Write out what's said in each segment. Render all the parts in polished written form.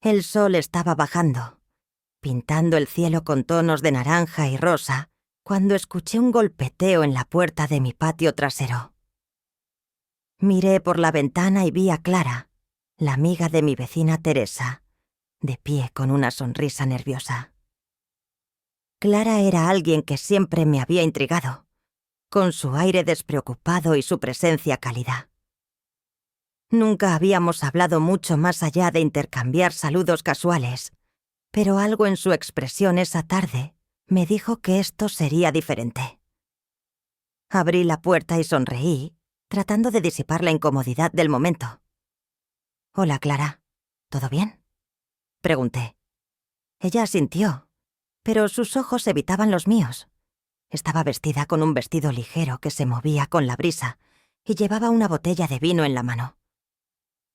El sol estaba bajando, pintando el cielo con tonos de naranja y rosa, cuando escuché un golpeteo en la puerta de mi patio trasero. Miré por la ventana y vi a Clara, la amiga de mi vecina Teresa, de pie con una sonrisa nerviosa. Clara era alguien que siempre me había intrigado, con su aire despreocupado y su presencia cálida. Nunca habíamos hablado mucho más allá de intercambiar saludos casuales, pero algo en su expresión esa tarde me dijo que esto sería diferente. Abrí la puerta y sonreí, tratando de disipar la incomodidad del momento. «Hola, Clara. ¿Todo bien?», pregunté. Ella asintió, pero sus ojos evitaban los míos. Estaba vestida con un vestido ligero que se movía con la brisa y llevaba una botella de vino en la mano.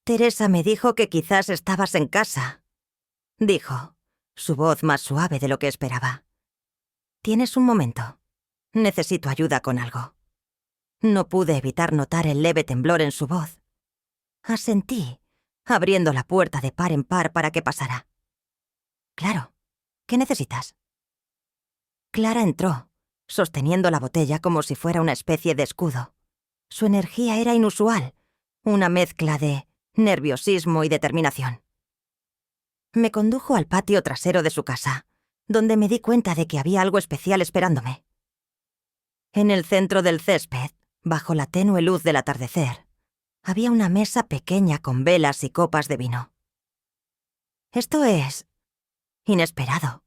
«Teresa me dijo que quizás estabas en casa», dijo, su voz más suave de lo que esperaba. «¿Tienes un momento? Necesito ayuda con algo». No pude evitar notar el leve temblor en su voz. Asentí, abriendo la puerta de par en par para que pasara. «Claro, ¿qué necesitas?». Clara entró, sosteniendo la botella como si fuera una especie de escudo. Su energía era inusual, una mezcla de nerviosismo y determinación. Me condujo al patio trasero de su casa, donde me di cuenta de que había algo especial esperándome. En el centro del césped, bajo la tenue luz del atardecer, había una mesa pequeña con velas y copas de vino. «Esto es inesperado»,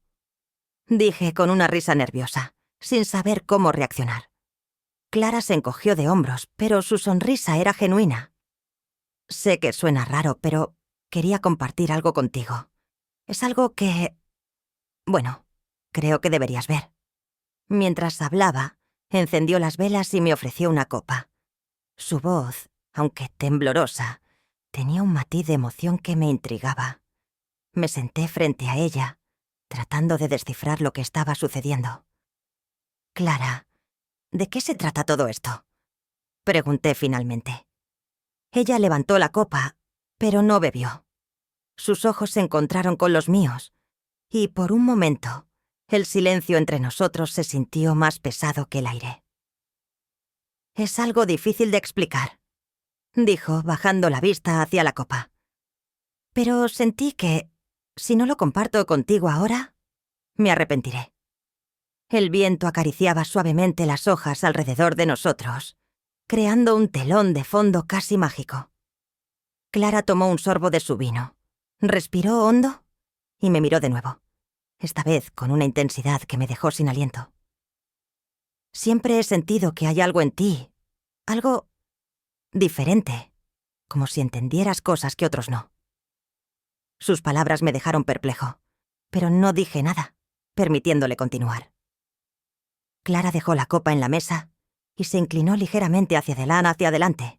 dije con una risa nerviosa, sin saber cómo reaccionar. Clara se encogió de hombros, pero su sonrisa era genuina. «Sé que suena raro, pero quería compartir algo contigo. Es algo que... bueno, creo que deberías ver». Mientras hablaba, encendió las velas y me ofreció una copa. Su voz, aunque temblorosa, tenía un matiz de emoción que me intrigaba. Me senté frente a ella, tratando de descifrar lo que estaba sucediendo. «Clara, ¿de qué se trata todo esto?», pregunté finalmente. Ella levantó la copa, pero no bebió. Sus ojos se encontraron con los míos, y por un momento, el silencio entre nosotros se sintió más pesado que el aire. «Es algo difícil de explicar», dijo, bajando la vista hacia la copa. «Pero sentí que, si no lo comparto contigo ahora, me arrepentiré». El viento acariciaba suavemente las hojas alrededor de nosotros, creando un telón de fondo casi mágico. Clara tomó un sorbo de su vino, respiró hondo y me miró de nuevo, esta vez con una intensidad que me dejó sin aliento. «Siempre he sentido que hay algo en ti, algo diferente, como si entendieras cosas que otros no». Sus palabras me dejaron perplejo, pero no dije nada, permitiéndole continuar. Clara dejó la copa en la mesa y se inclinó ligeramente hacia adelante,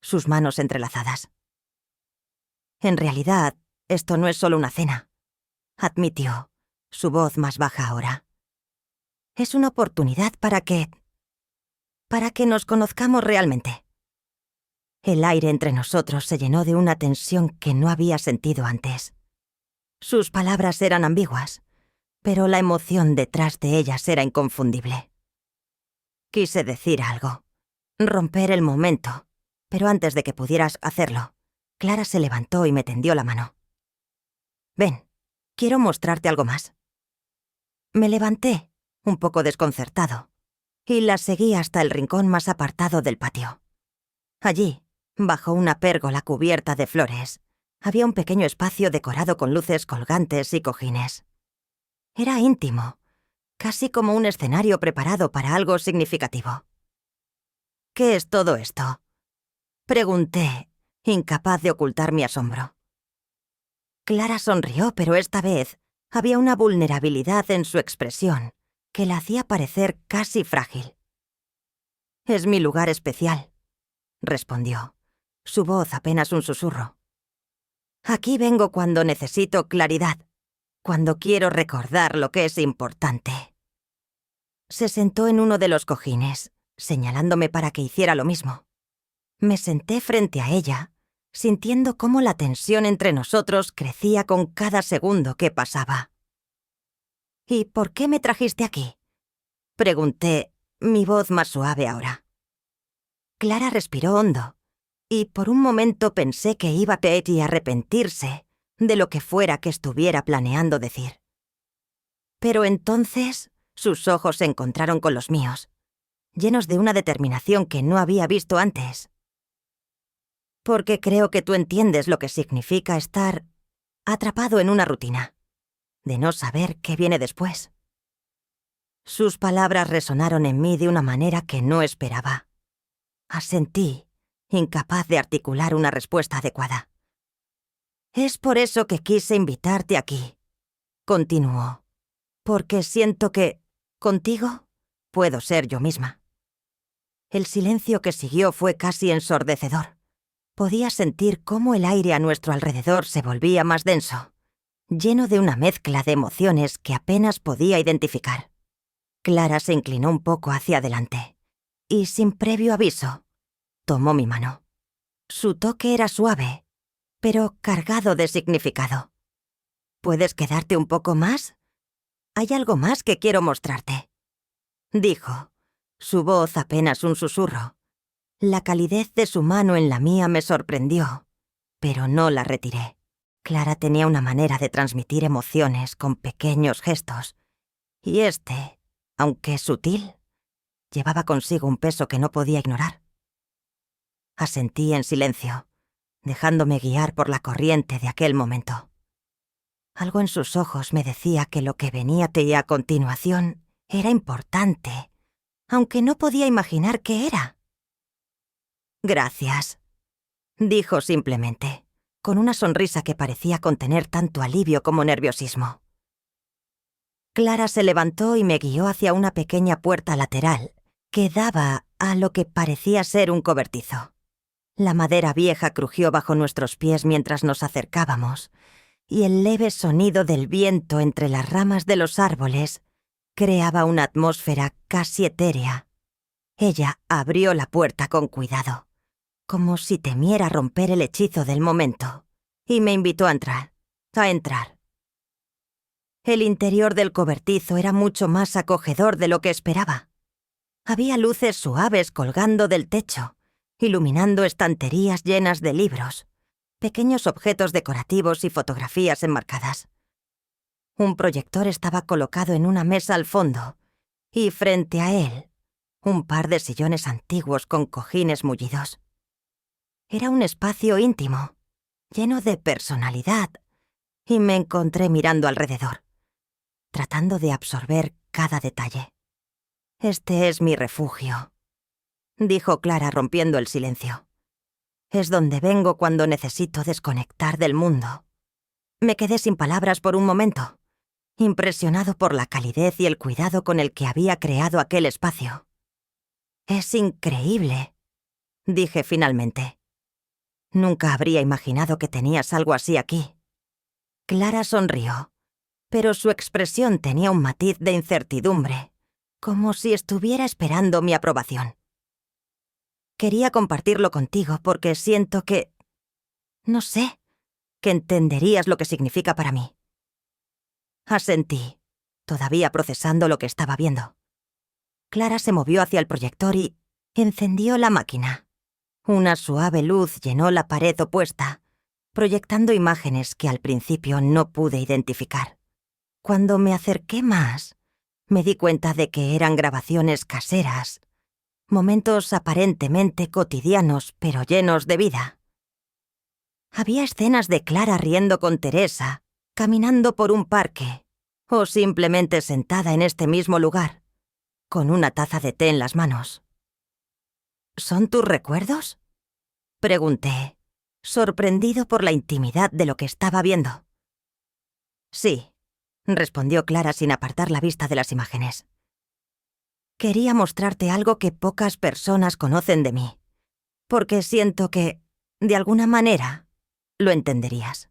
sus manos entrelazadas. «En realidad, esto no es solo una cena», admitió, su voz más baja ahora. «Es una oportunidad para que nos conozcamos realmente». El aire entre nosotros se llenó de una tensión que no había sentido antes. Sus palabras eran ambiguas, pero la emoción detrás de ellas era inconfundible. Quise decir algo, romper el momento, pero antes de que pudieras hacerlo, Clara se levantó y me tendió la mano. «Ven, quiero mostrarte algo más». Me levanté, un poco desconcertado, y la seguí hasta el rincón más apartado del patio. Allí, bajo una pérgola cubierta de flores, había un pequeño espacio decorado con luces colgantes y cojines. Era íntimo, casi como un escenario preparado para algo significativo. «¿Qué es todo esto?», pregunté, incapaz de ocultar mi asombro. Clara sonrió, pero esta vez había una vulnerabilidad en su expresión que la hacía parecer casi frágil. «Es mi lugar especial», respondió, su voz apenas un susurro. «Aquí vengo cuando necesito claridad, cuando quiero recordar lo que es importante». Se sentó en uno de los cojines, señalándome para que hiciera lo mismo. Me senté frente a ella, sintiendo cómo la tensión entre nosotros crecía con cada segundo que pasaba. «¿Y por qué me trajiste aquí?», pregunté, mi voz más suave ahora. Clara respiró hondo, y por un momento pensé que iba a Betty a arrepentirse de lo que fuera que estuviera planeando decir. Pero entonces sus ojos se encontraron con los míos, llenos de una determinación que no había visto antes. «Porque creo que tú entiendes lo que significa estar atrapado en una rutina, de no saber qué viene después». Sus palabras resonaron en mí de una manera que no esperaba. Asentí, incapaz de articular una respuesta adecuada. «Es por eso que quise invitarte aquí», continuó, «porque siento que, contigo, puedo ser yo misma». El silencio que siguió fue casi ensordecedor. Podía sentir cómo el aire a nuestro alrededor se volvía más denso, lleno de una mezcla de emociones que apenas podía identificar. Clara se inclinó un poco hacia adelante y, sin previo aviso, tomó mi mano. Su toque era suave, pero cargado de significado. «¿Puedes quedarte un poco más? Hay algo más que quiero mostrarte», dijo, su voz apenas un susurro. La calidez de su mano en la mía me sorprendió, pero no la retiré. Clara tenía una manera de transmitir emociones con pequeños gestos, y aunque sutil, llevaba consigo un peso que no podía ignorar. Asentí en silencio, dejándome guiar por la corriente de aquel momento. Algo en sus ojos me decía que lo que venía a continuación era importante, aunque no podía imaginar qué era. «Gracias», dijo simplemente, con una sonrisa que parecía contener tanto alivio como nerviosismo. Clara se levantó y me guió hacia una pequeña puerta lateral que daba a lo que parecía ser un cobertizo. La madera vieja crujió bajo nuestros pies mientras nos acercábamos, y el leve sonido del viento entre las ramas de los árboles creaba una atmósfera casi etérea. Ella abrió la puerta con cuidado, como si temiera romper el hechizo del momento, y me invitó a entrar. El interior del cobertizo era mucho más acogedor de lo que esperaba. Había luces suaves colgando del techo, iluminando estanterías llenas de libros, pequeños objetos decorativos y fotografías enmarcadas. Un proyector estaba colocado en una mesa al fondo, y frente a él, un par de sillones antiguos con cojines mullidos. Era un espacio íntimo, lleno de personalidad, y me encontré mirando alrededor, tratando de absorber cada detalle. «Este es mi refugio», dijo Clara rompiendo el silencio. «Es donde vengo cuando necesito desconectar del mundo». Me quedé sin palabras por un momento, impresionado por la calidez y el cuidado con el que había creado aquel espacio. «Es increíble», dije finalmente. «Nunca habría imaginado que tenías algo así aquí». Clara sonrió, pero su expresión tenía un matiz de incertidumbre, como si estuviera esperando mi aprobación. «Quería compartirlo contigo porque siento que... no sé, que entenderías lo que significa para mí». Asentí, todavía procesando lo que estaba viendo. Clara se movió hacia el proyector y encendió la máquina. Una suave luz llenó la pared opuesta, proyectando imágenes que al principio no pude identificar. Cuando me acerqué más, me di cuenta de que eran grabaciones caseras, momentos aparentemente cotidianos pero llenos de vida. Había escenas de Clara riendo con Teresa, caminando por un parque, o simplemente sentada en este mismo lugar, con una taza de té en las manos. «¿Son tus recuerdos?», pregunté, sorprendido por la intimidad de lo que estaba viendo. «Sí», respondió Clara sin apartar la vista de las imágenes. «Quería mostrarte algo que pocas personas conocen de mí, porque siento que, de alguna manera, lo entenderías».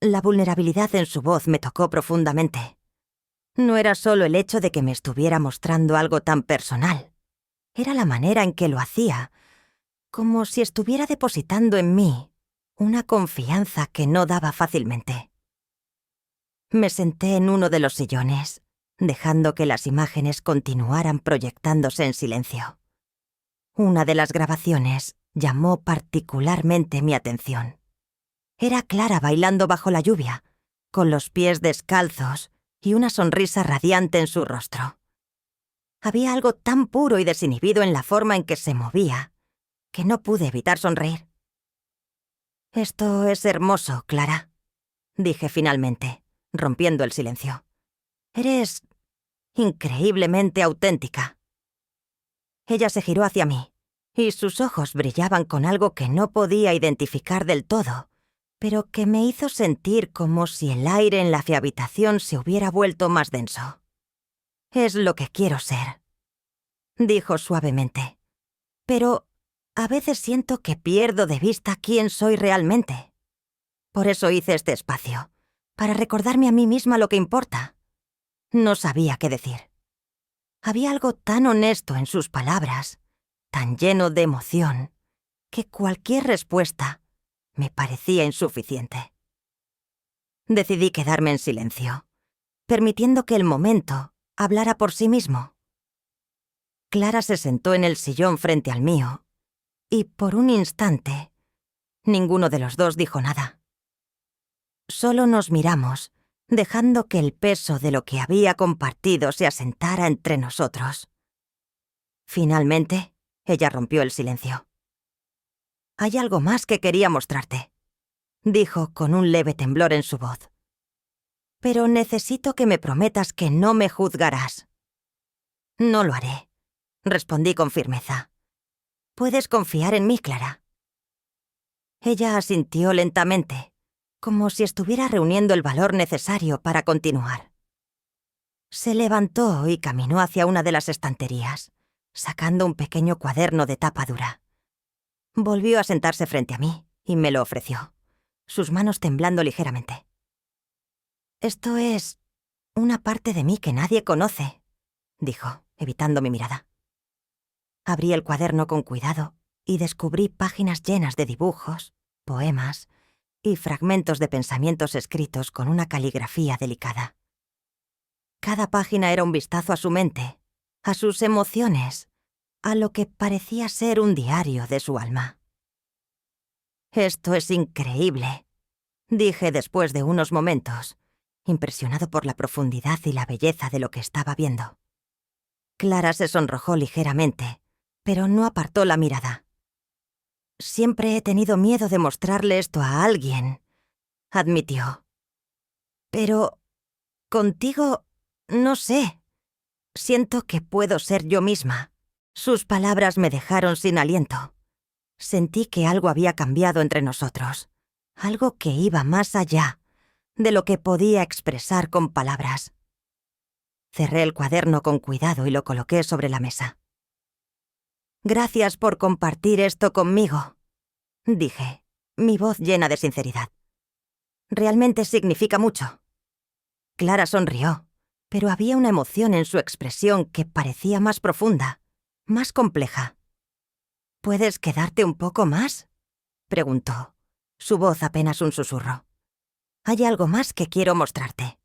La vulnerabilidad en su voz me tocó profundamente. No era solo el hecho de que me estuviera mostrando algo tan personal. Era la manera en que lo hacía, como si estuviera depositando en mí una confianza que no daba fácilmente. Me senté en uno de los sillones, dejando que las imágenes continuaran proyectándose en silencio. Una de las grabaciones llamó particularmente mi atención. Era Clara bailando bajo la lluvia, con los pies descalzos y una sonrisa radiante en su rostro. Había algo tan puro y desinhibido en la forma en que se movía, que no pude evitar sonreír. «Esto es hermoso, Clara», dije finalmente, rompiendo el silencio. «Eres increíblemente auténtica». Ella se giró hacia mí, y sus ojos brillaban con algo que no podía identificar del todo, pero que me hizo sentir como si el aire en la habitación se hubiera vuelto más denso. «Es lo que quiero ser», dijo suavemente. «Pero a veces siento que pierdo de vista quién soy realmente. Por eso hice este espacio, para recordarme a mí misma lo que importa». No sabía qué decir. Había algo tan honesto en sus palabras, tan lleno de emoción, que cualquier respuesta me parecía insuficiente. Decidí quedarme en silencio, permitiendo que el momento hablara por sí mismo. Clara se sentó en el sillón frente al mío, y por un instante, ninguno de los dos dijo nada. Solo nos miramos, dejando que el peso de lo que había compartido se asentara entre nosotros. Finalmente, ella rompió el silencio. «Hay algo más que quería mostrarte», dijo con un leve temblor en su voz. «Pero necesito que me prometas que no me juzgarás». «No lo haré», respondí con firmeza. «Puedes confiar en mí, Clara». Ella asintió lentamente, como si estuviera reuniendo el valor necesario para continuar. Se levantó y caminó hacia una de las estanterías, sacando un pequeño cuaderno de tapa dura. Volvió a sentarse frente a mí y me lo ofreció, sus manos temblando ligeramente. «Esto es una parte de mí que nadie conoce», dijo, evitando mi mirada. Abrí el cuaderno con cuidado y descubrí páginas llenas de dibujos, poemas y fragmentos de pensamientos escritos con una caligrafía delicada. Cada página era un vistazo a su mente, a sus emociones, a lo que parecía ser un diario de su alma. «Esto es increíble», dije después de unos momentos, impresionado por la profundidad y la belleza de lo que estaba viendo. Clara se sonrojó ligeramente, pero no apartó la mirada. «Siempre he tenido miedo de mostrarle esto a alguien», admitió. «Pero contigo, no sé. Siento que puedo ser yo misma». Sus palabras me dejaron sin aliento. Sentí que algo había cambiado entre nosotros, algo que iba más allá de lo que podía expresar con palabras. Cerré el cuaderno con cuidado y lo coloqué sobre la mesa. «Gracias por compartir esto conmigo», dije, mi voz llena de sinceridad. «Realmente significa mucho». Clara sonrió, pero había una emoción en su expresión que parecía más profunda, más compleja. «¿Puedes quedarte un poco más?», preguntó, su voz apenas un susurro. «Hay algo más que quiero mostrarte».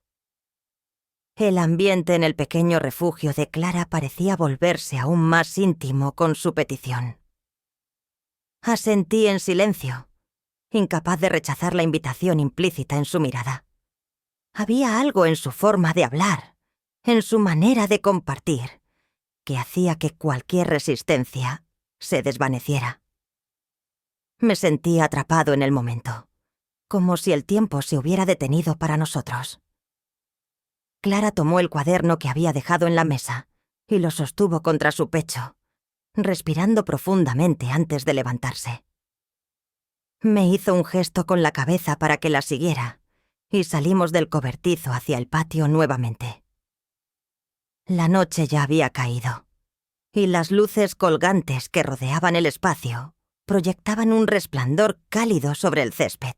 El ambiente en el pequeño refugio de Clara parecía volverse aún más íntimo con su petición. Asentí en silencio, incapaz de rechazar la invitación implícita en su mirada. Había algo en su forma de hablar, en su manera de compartir, que hacía que cualquier resistencia se desvaneciera. Me sentí atrapado en el momento, como si el tiempo se hubiera detenido para nosotros. Clara tomó el cuaderno que había dejado en la mesa y lo sostuvo contra su pecho, respirando profundamente antes de levantarse. Me hizo un gesto con la cabeza para que la siguiera, y salimos del cobertizo hacia el patio nuevamente. La noche ya había caído, y las luces colgantes que rodeaban el espacio proyectaban un resplandor cálido sobre el césped.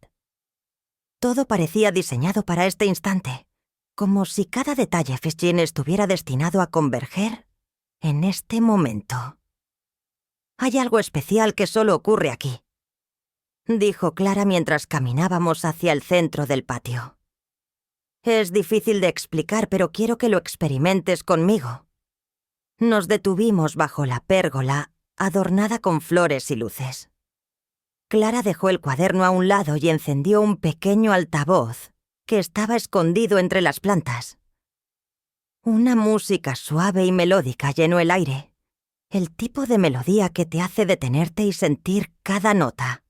Todo parecía diseñado para este instante, como si cada detalle Fishkin estuviera destinado a converger en este momento. Hay algo especial que solo ocurre aquí, dijo Clara mientras caminábamos hacia el centro del patio. Es difícil de explicar, pero quiero que lo experimentes conmigo. Nos detuvimos bajo la pérgola, adornada con flores y luces. Clara dejó el cuaderno a un lado y encendió un pequeño altavoz que estaba escondido entre las plantas. Una música suave y melódica llenó el aire, el tipo de melodía que te hace detenerte y sentir cada nota.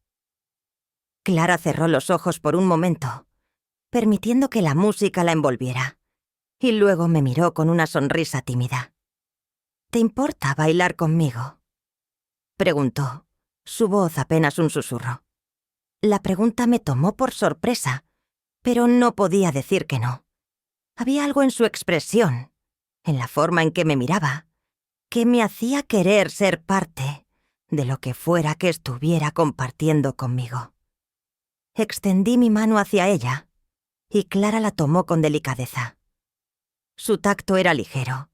Clara cerró los ojos por un momento, permitiendo que la música la envolviera, y luego me miró con una sonrisa tímida. ¿Te importa bailar conmigo?, preguntó, su voz apenas un susurro. La pregunta me tomó por sorpresa, pero no podía decir que no. Había algo en su expresión, en la forma en que me miraba, que me hacía querer ser parte de lo que fuera que estuviera compartiendo conmigo. Extendí mi mano hacia ella, y Clara la tomó con delicadeza. Su tacto era ligero,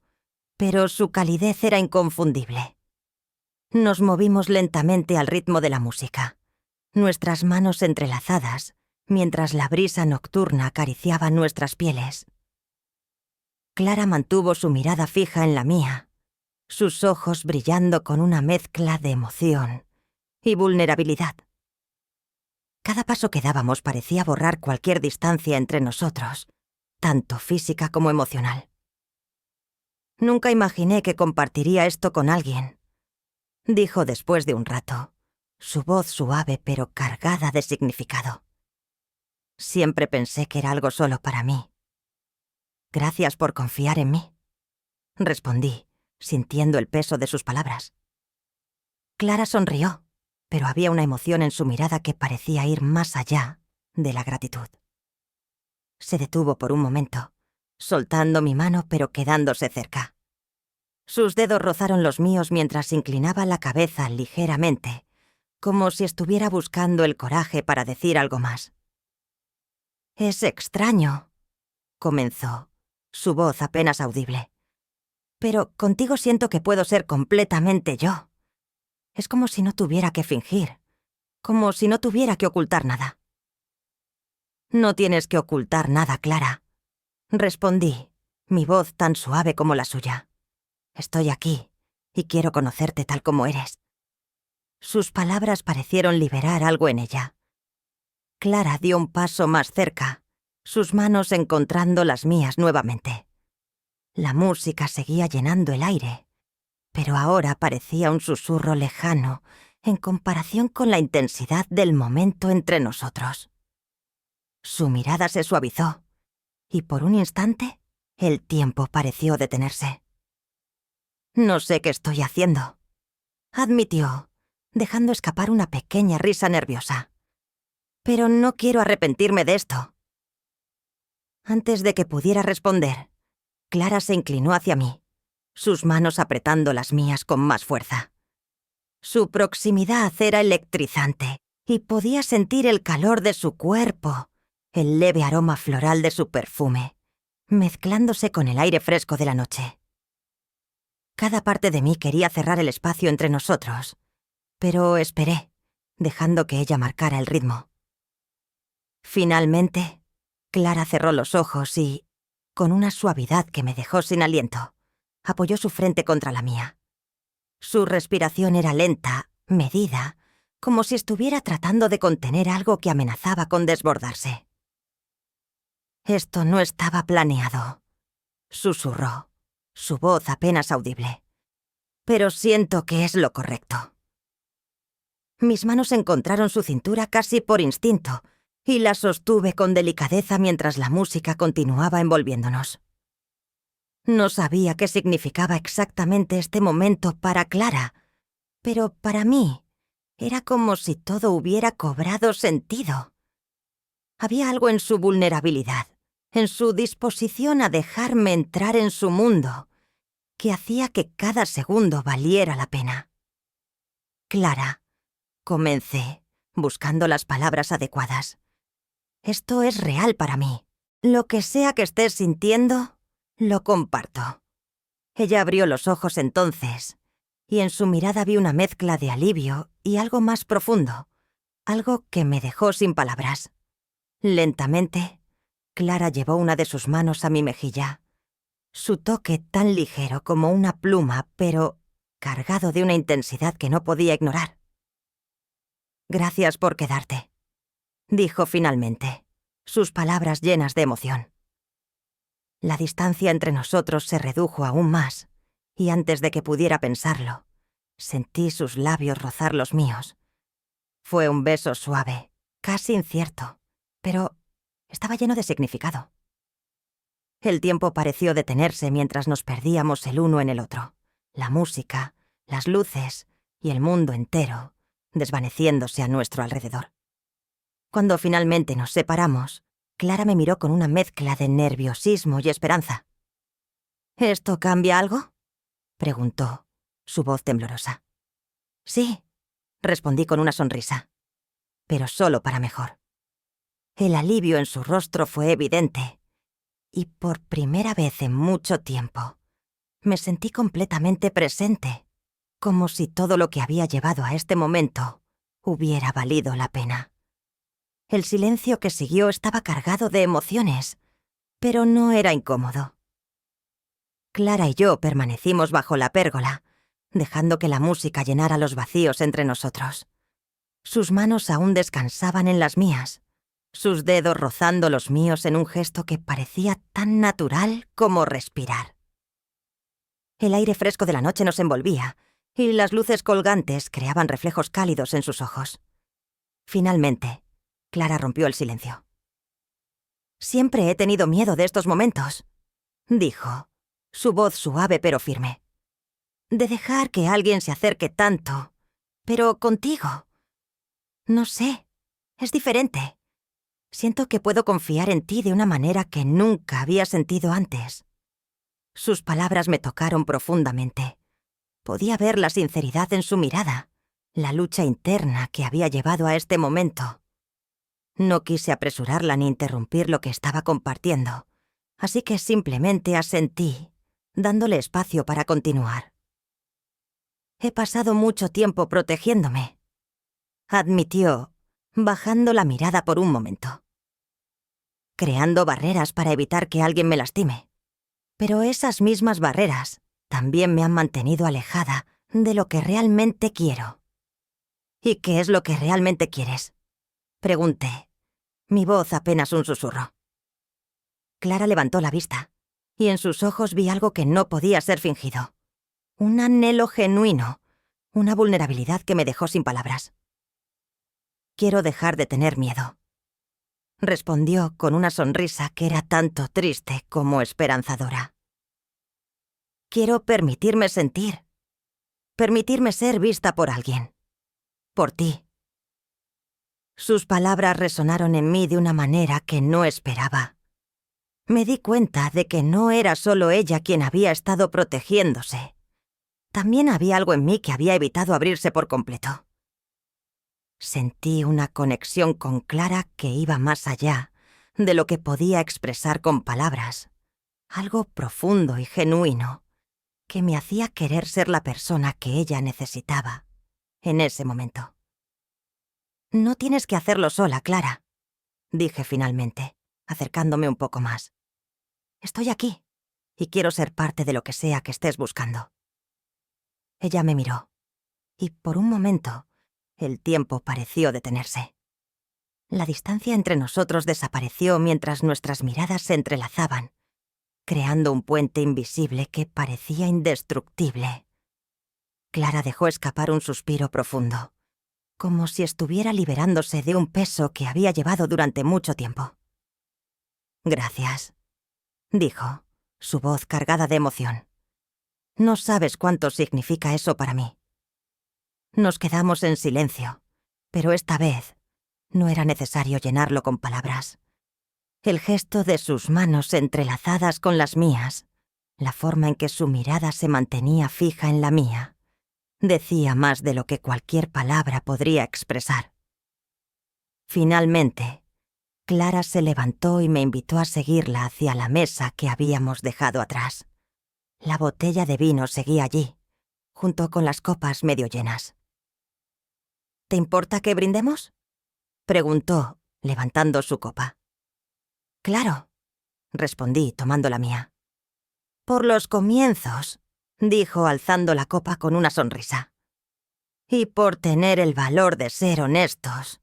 pero su calidez era inconfundible. Nos movimos lentamente al ritmo de la música, nuestras manos entrelazadas, mientras la brisa nocturna acariciaba nuestras pieles. Clara mantuvo su mirada fija en la mía, sus ojos brillando con una mezcla de emoción y vulnerabilidad. Cada paso que dábamos parecía borrar cualquier distancia entre nosotros, tanto física como emocional. Nunca imaginé que compartiría esto con alguien, dijo después de un rato, su voz suave pero cargada de significado. Siempre pensé que era algo solo para mí. Gracias por confiar en mí, respondí, sintiendo el peso de sus palabras. Clara sonrió, pero había una emoción en su mirada que parecía ir más allá de la gratitud. Se detuvo por un momento, soltando mi mano pero quedándose cerca. Sus dedos rozaron los míos mientras inclinaba la cabeza ligeramente, como si estuviera buscando el coraje para decir algo más. «Es extraño», comenzó, su voz apenas audible. «Pero contigo siento que puedo ser completamente yo. Es como si no tuviera que fingir, como si no tuviera que ocultar nada». «No tienes que ocultar nada, Clara», respondí, mi voz tan suave como la suya. «Estoy aquí y quiero conocerte tal como eres». Sus palabras parecieron liberar algo en ella. Clara dio un paso más cerca, sus manos encontrando las mías nuevamente. La música seguía llenando el aire, pero ahora parecía un susurro lejano en comparación con la intensidad del momento entre nosotros. Su mirada se suavizó, y por un instante el tiempo pareció detenerse. «No sé qué estoy haciendo», admitió, dejando escapar una pequeña risa nerviosa. «Pero no quiero arrepentirme de esto». Antes de que pudiera responder, Clara se inclinó hacia mí, sus manos apretando las mías con más fuerza. Su proximidad era electrizante, y podía sentir el calor de su cuerpo, el leve aroma floral de su perfume, mezclándose con el aire fresco de la noche. Cada parte de mí quería cerrar el espacio entre nosotros, pero esperé, dejando que ella marcara el ritmo. Finalmente, Clara cerró los ojos y, con una suavidad que me dejó sin aliento, apoyó su frente contra la mía. Su respiración era lenta, medida, como si estuviera tratando de contener algo que amenazaba con desbordarse. «Esto no estaba planeado», susurró, su voz apenas audible. «Pero siento que es lo correcto». Mis manos encontraron su cintura casi por instinto, y la sostuve con delicadeza mientras la música continuaba envolviéndonos. No sabía qué significaba exactamente este momento para Clara, pero para mí era como si todo hubiera cobrado sentido. Había algo en su vulnerabilidad, en su disposición a dejarme entrar en su mundo, que hacía que cada segundo valiera la pena. «Clara», comencé, buscando las palabras adecuadas. «Esto es real para mí. Lo que sea que estés sintiendo, lo comparto». Ella abrió los ojos entonces, y en su mirada vi una mezcla de alivio y algo más profundo, algo que me dejó sin palabras. Lentamente, Clara llevó una de sus manos a mi mejilla. Su toque tan ligero como una pluma, pero cargado de una intensidad que no podía ignorar. «Gracias por quedarte», dijo finalmente, sus palabras llenas de emoción. La distancia entre nosotros se redujo aún más, y antes de que pudiera pensarlo, sentí sus labios rozar los míos. Fue un beso suave, casi incierto, pero estaba lleno de significado. El tiempo pareció detenerse mientras nos perdíamos el uno en el otro. La música, las luces y el mundo entero, desvaneciéndose a nuestro alrededor. Cuando finalmente nos separamos, Clara me miró con una mezcla de nerviosismo y esperanza. «¿Esto cambia algo?», preguntó, su voz temblorosa. «Sí», respondí con una sonrisa, pero solo para mejor. El alivio en su rostro fue evidente, y por primera vez en mucho tiempo, me sentí completamente presente, como si todo lo que había llevado a este momento hubiera valido la pena. El silencio que siguió estaba cargado de emociones, pero no era incómodo. Clara y yo permanecimos bajo la pérgola, dejando que la música llenara los vacíos entre nosotros. Sus manos aún descansaban en las mías, sus dedos rozando los míos en un gesto que parecía tan natural como respirar. El aire fresco de la noche nos envolvía, y las luces colgantes creaban reflejos cálidos en sus ojos. Finalmente, Clara rompió el silencio. «Siempre he tenido miedo de estos momentos», dijo, su voz suave pero firme. «De dejar que alguien se acerque tanto, pero contigo. No sé, es diferente. Siento que puedo confiar en ti de una manera que nunca había sentido antes». Sus palabras me tocaron profundamente. Podía ver la sinceridad en su mirada, la lucha interna que había llevado a este momento. No quise apresurarla ni interrumpir lo que estaba compartiendo, así que simplemente asentí, dándole espacio para continuar. «He pasado mucho tiempo protegiéndome», admitió, bajando la mirada por un momento. «Creando barreras para evitar que alguien me lastime. Pero esas mismas barreras también me han mantenido alejada de lo que realmente quiero». «¿Y qué es lo que realmente quieres?», pregunté, mi voz apenas un susurro. Clara levantó la vista, y en sus ojos vi algo que no podía ser fingido. Un anhelo genuino, una vulnerabilidad que me dejó sin palabras. «Quiero dejar de tener miedo», respondió con una sonrisa que era tanto triste como esperanzadora. «Quiero permitirme sentir, permitirme ser vista por alguien, por ti». Sus palabras resonaron en mí de una manera que no esperaba. Me di cuenta de que no era solo ella quien había estado protegiéndose. También había algo en mí que había evitado abrirse por completo. Sentí una conexión con Clara que iba más allá de lo que podía expresar con palabras. Algo profundo y genuino que me hacía querer ser la persona que ella necesitaba en ese momento. «No tienes que hacerlo sola, Clara», dije finalmente, acercándome un poco más. «Estoy aquí y quiero ser parte de lo que sea que estés buscando». Ella me miró, y por un momento el tiempo pareció detenerse. La distancia entre nosotros desapareció mientras nuestras miradas se entrelazaban, creando un puente invisible que parecía indestructible. Clara dejó escapar un suspiro profundo, como si estuviera liberándose de un peso que había llevado durante mucho tiempo. «Gracias», dijo, su voz cargada de emoción. «No sabes cuánto significa eso para mí». Nos quedamos en silencio, pero esta vez no era necesario llenarlo con palabras. El gesto de sus manos entrelazadas con las mías, la forma en que su mirada se mantenía fija en la mía, decía más de lo que cualquier palabra podría expresar. Finalmente, Clara se levantó y me invitó a seguirla hacia la mesa que habíamos dejado atrás. La botella de vino seguía allí, junto con las copas medio llenas. ¿Te importa que brindemos?, preguntó, levantando su copa. Claro, respondí, tomando la mía. Por los comienzos, dijo, alzando la copa con una sonrisa. Y por tener el valor de ser honestos.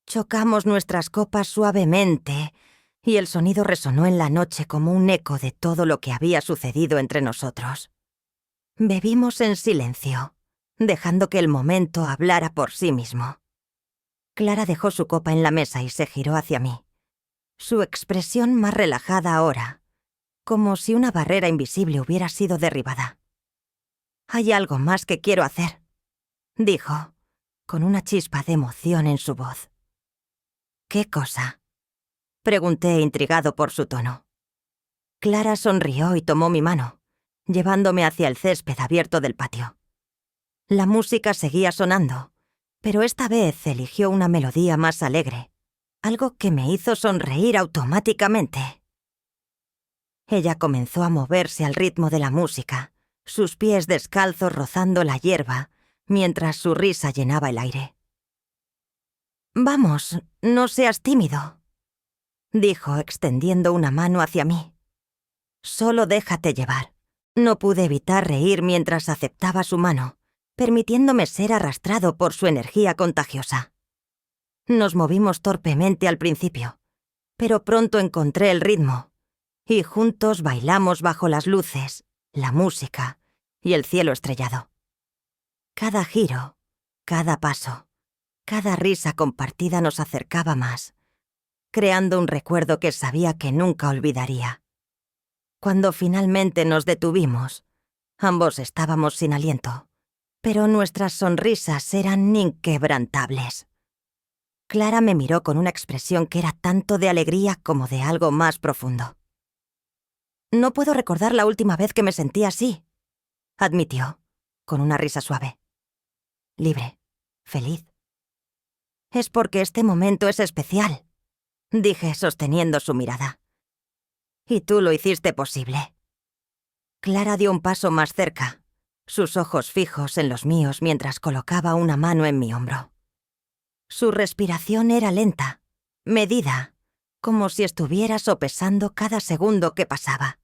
Chocamos nuestras copas suavemente, y el sonido resonó en la noche como un eco de todo lo que había sucedido entre nosotros. Bebimos en silencio, dejando que el momento hablara por sí mismo. Clara dejó su copa en la mesa y se giró hacia mí. Su expresión más relajada ahora, como si una barrera invisible hubiera sido derribada. «Hay algo más que quiero hacer», dijo, con una chispa de emoción en su voz. «¿Qué cosa?», pregunté, intrigado por su tono. Clara sonrió y tomó mi mano, llevándome hacia el césped abierto del patio. La música seguía sonando, pero esta vez eligió una melodía más alegre, algo que me hizo sonreír automáticamente. Ella comenzó a moverse al ritmo de la música, sus pies descalzos rozando la hierba, mientras su risa llenaba el aire. «Vamos, no seas tímido», dijo, extendiendo una mano hacia mí. «Solo déjate llevar». No pude evitar reír mientras aceptaba su mano, permitiéndome ser arrastrado por su energía contagiosa. Nos movimos torpemente al principio, pero pronto encontré el ritmo, y juntos bailamos bajo las luces, la música y el cielo estrellado. Cada giro, cada paso, cada risa compartida nos acercaba más, creando un recuerdo que sabía que nunca olvidaría. Cuando finalmente nos detuvimos, ambos estábamos sin aliento, pero nuestras sonrisas eran inquebrantables. Clara me miró con una expresión que era tanto de alegría como de algo más profundo. «No puedo recordar la última vez que me sentí así», admitió, con una risa suave. «Libre, feliz». «Es porque este momento es especial», dije, sosteniendo su mirada. «Y tú lo hiciste posible». Clara dio un paso más cerca, sus ojos fijos en los míos mientras colocaba una mano en mi hombro. Su respiración era lenta, medida, como si estuviera sopesando cada segundo que pasaba.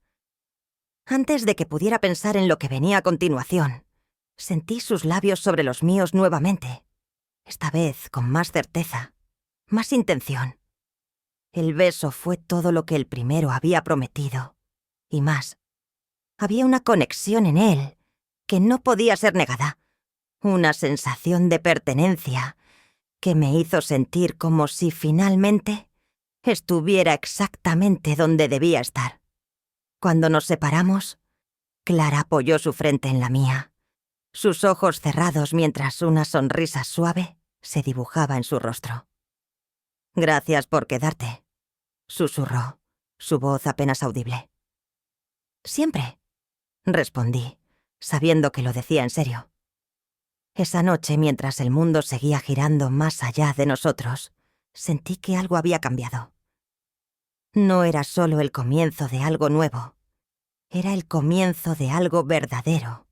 Antes de que pudiera pensar en lo que venía a continuación, sentí sus labios sobre los míos nuevamente, esta vez con más certeza, más intención. El beso fue todo lo que el primero había prometido, y más. Había una conexión en él que no podía ser negada, una sensación de pertenencia que me hizo sentir como si finalmente estuviera exactamente donde debía estar. Cuando nos separamos, Clara apoyó su frente en la mía, sus ojos cerrados mientras una sonrisa suave se dibujaba en su rostro. «Gracias por quedarte», susurró, su voz apenas audible. «Siempre», respondí, sabiendo que lo decía en serio. Esa noche, mientras el mundo seguía girando más allá de nosotros, sentí que algo había cambiado. No era solo el comienzo de algo nuevo, era el comienzo de algo verdadero,